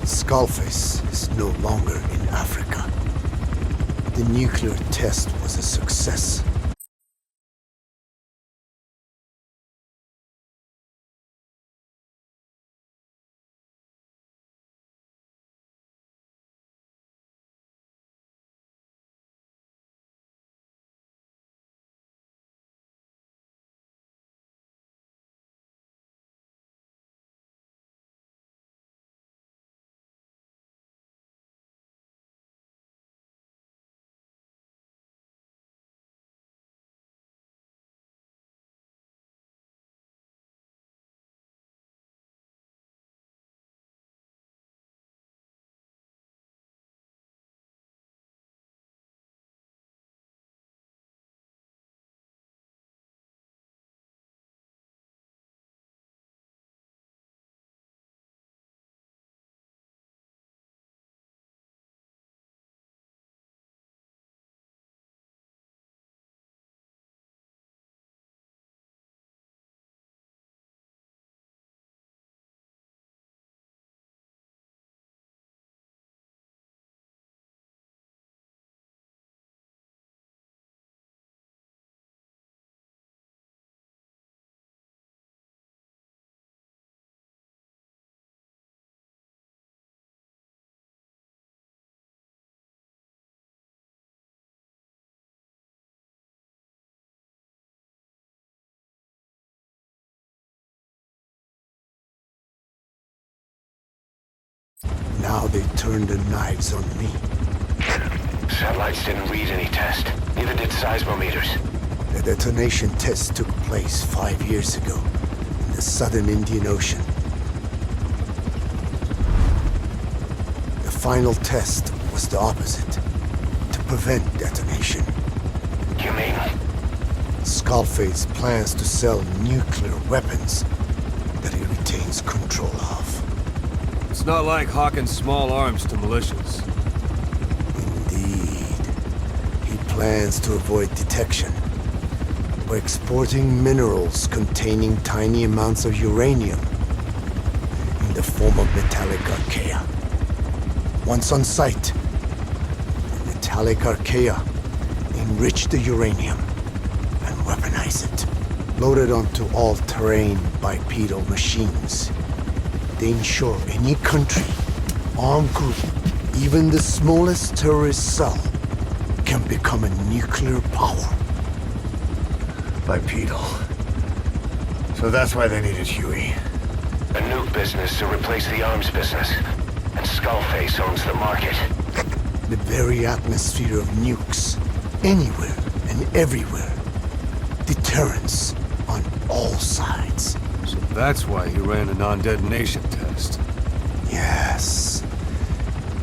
Skullface is no longer in Africa. The nuclear test was a success. Now they turned their knives on me. Satellites didn't read any test. Neither did seismometers. The detonation test took place 5 years ago in the southern Indian Ocean. The final test was the opposite, to prevent detonation. You mean? Skullface plans to sell nuclear weapons that he retains control of. It's not like hawking small arms to militias. Indeed. He plans to avoid detection by exporting minerals containing tiny amounts of uranium in the form of metallic archaea. Once on site, the metallic archaea enrich the uranium and weaponize it. Loaded onto all-terrain bipedal machines, they ensure any country, armed group, even the smallest terrorist cell, can become a nuclear power. Bipedal. So that's why they needed Huey. A nuke business to replace the arms business. And Skullface owns the market. The very atmosphere of nukes, anywhere and everywhere. Deterrence on all sides. So that's why he ran a non-detonation test. Yes.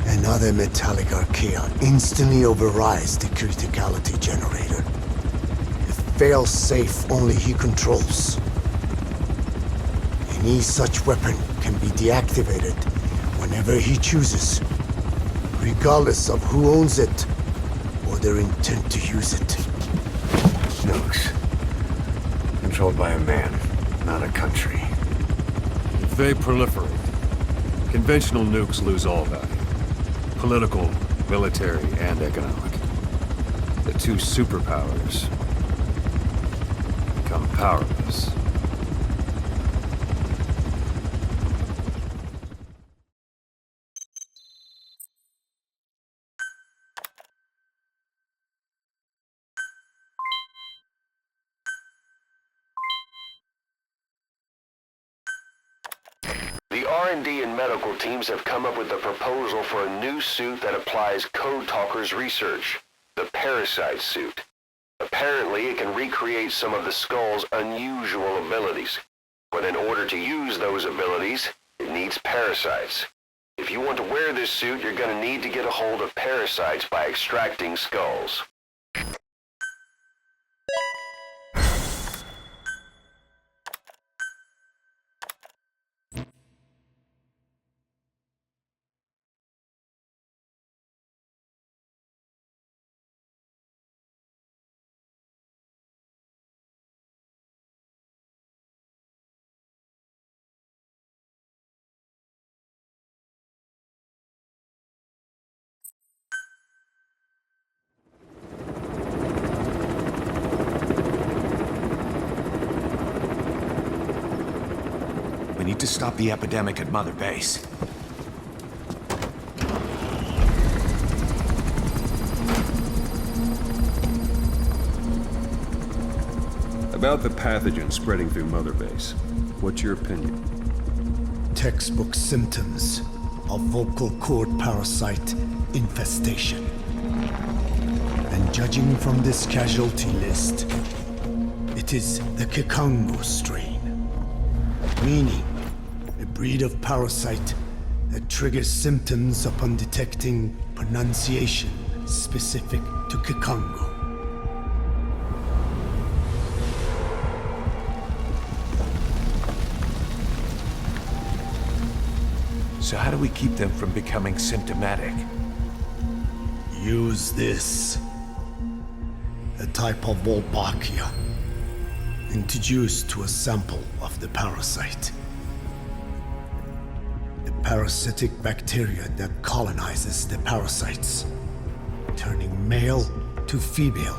Another metallic archaea instantly overrides the criticality generator. A fail-safe only he controls. Any such weapon can be deactivated whenever he chooses, regardless of who owns it or their intent to use it. Nukes. Controlled by a man, not a country. If they proliferate, conventional nukes lose all value. Political, military, and economic. The two superpowers become powerless. The R&D and medical teams have come up with a proposal for a new suit that applies Code Talker's research, the Parasite suit. Apparently, it can recreate some of the Skull's unusual abilities. But in order to use those abilities, it needs parasites. If you want to wear this suit, you're going to need to get a hold of parasites by extracting skulls. to stop the epidemic at Mother Base. About the pathogen spreading through Mother Base, what's your opinion? Textbook symptoms of vocal cord parasite infestation. And judging from this casualty list, it is the Kikongo strain, meaning a breed of parasite that triggers symptoms upon detecting pronunciation specific to Kikongo. So how do we keep them from becoming symptomatic? Use this. A type of Wolbachia, introduced to a sample of the parasite. A parasitic bacteria that colonizes the parasites, turning male to female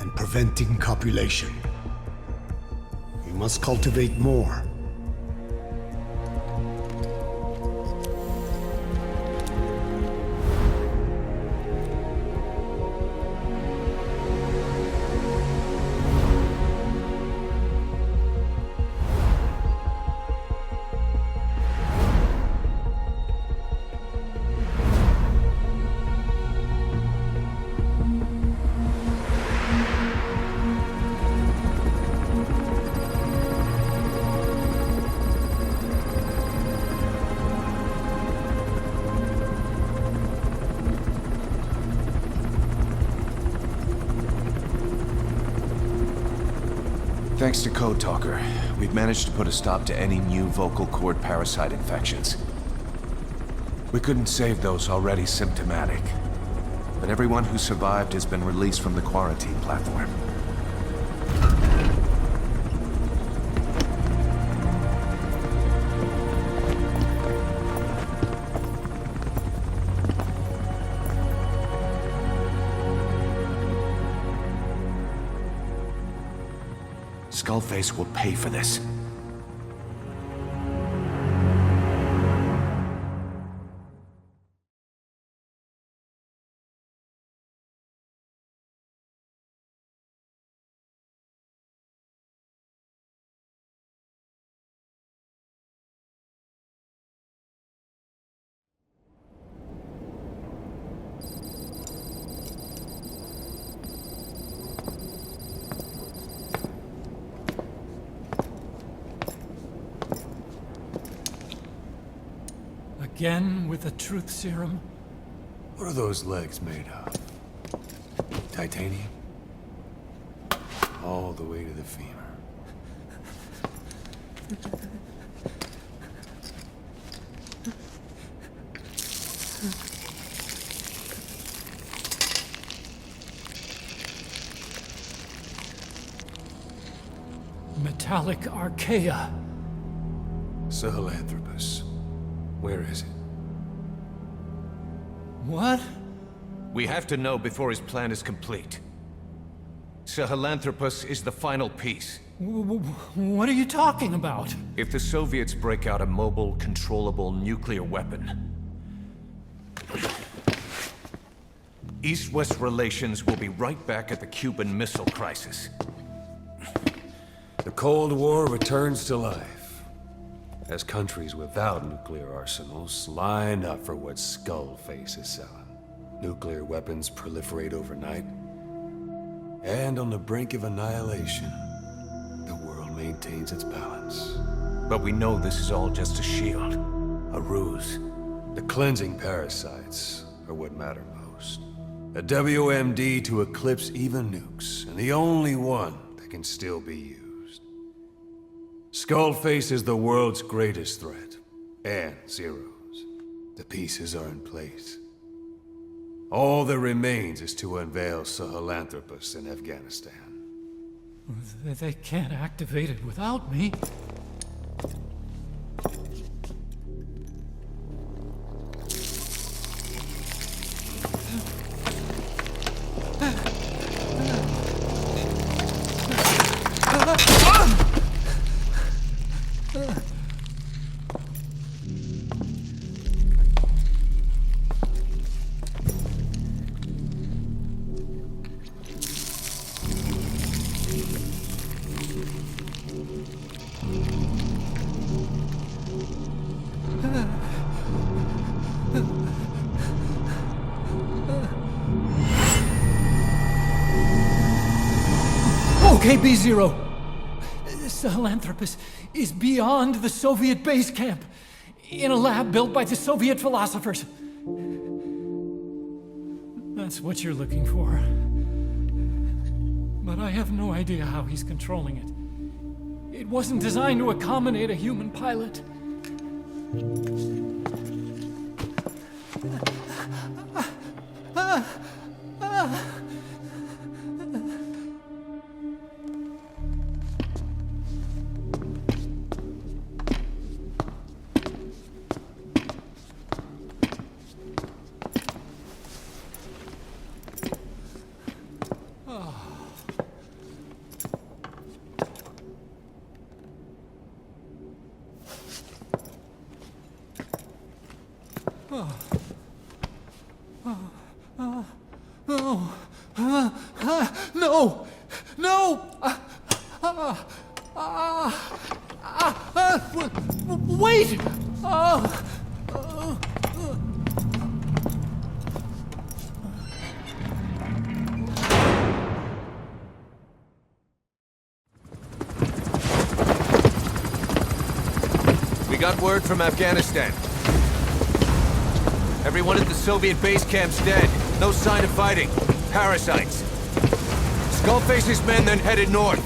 and preventing copulation. We must cultivate more. Thanks to Code Talker, we've managed to put a stop to any new vocal cord parasite infections. We couldn't save those already symptomatic, but everyone who survived has been released from the quarantine platform. Skullface will pay for this. Again with the truth serum? What are those legs made of? Titanium? All the way to the femur. Metallic archaea. Sahelantropus. Where is it? What? We have to know before his plan is complete. Sahelantropus is the final piece. What are you talking about? If the Soviets break out a mobile, controllable nuclear weapon, East-West relations will be right back at the Cuban Missile Crisis. The Cold War returns to life as countries without nuclear arsenals line up for what Skullface is selling. Nuclear weapons proliferate overnight, and on the brink of annihilation, the world maintains its balance. But we know this is all just a shield, a ruse. The cleansing parasites are what matter most. A WMD to eclipse even nukes, and the only one that can still be used. Skullface is the world's greatest threat, and Zero's. The pieces are in place. All that remains is to unveil Sahelantropus in Afghanistan. They can't activate it without me. OKB-0. Sahelantropus is beyond the Soviet base camp, in a lab built by the Soviet philosophers. That's what you're looking for. But I have no idea how he's controlling it. It wasn't designed to accommodate a human pilot. No! No! Wait! We got word from Afghanistan. Everyone at the Soviet base camp's dead. No sign of fighting. Parasites. Skullface's men then headed north.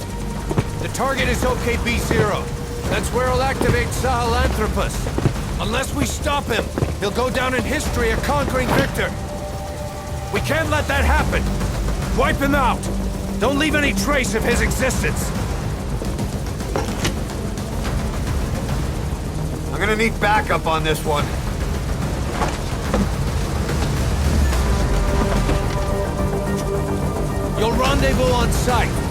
The target is OKB-0. That's where he'll activate Sahelantropus. Unless we stop him, he'll go down in history a conquering victor. We can't let that happen. Wipe him out. Don't leave any trace of his existence. I'm gonna need backup on this one. You'll rendezvous on site.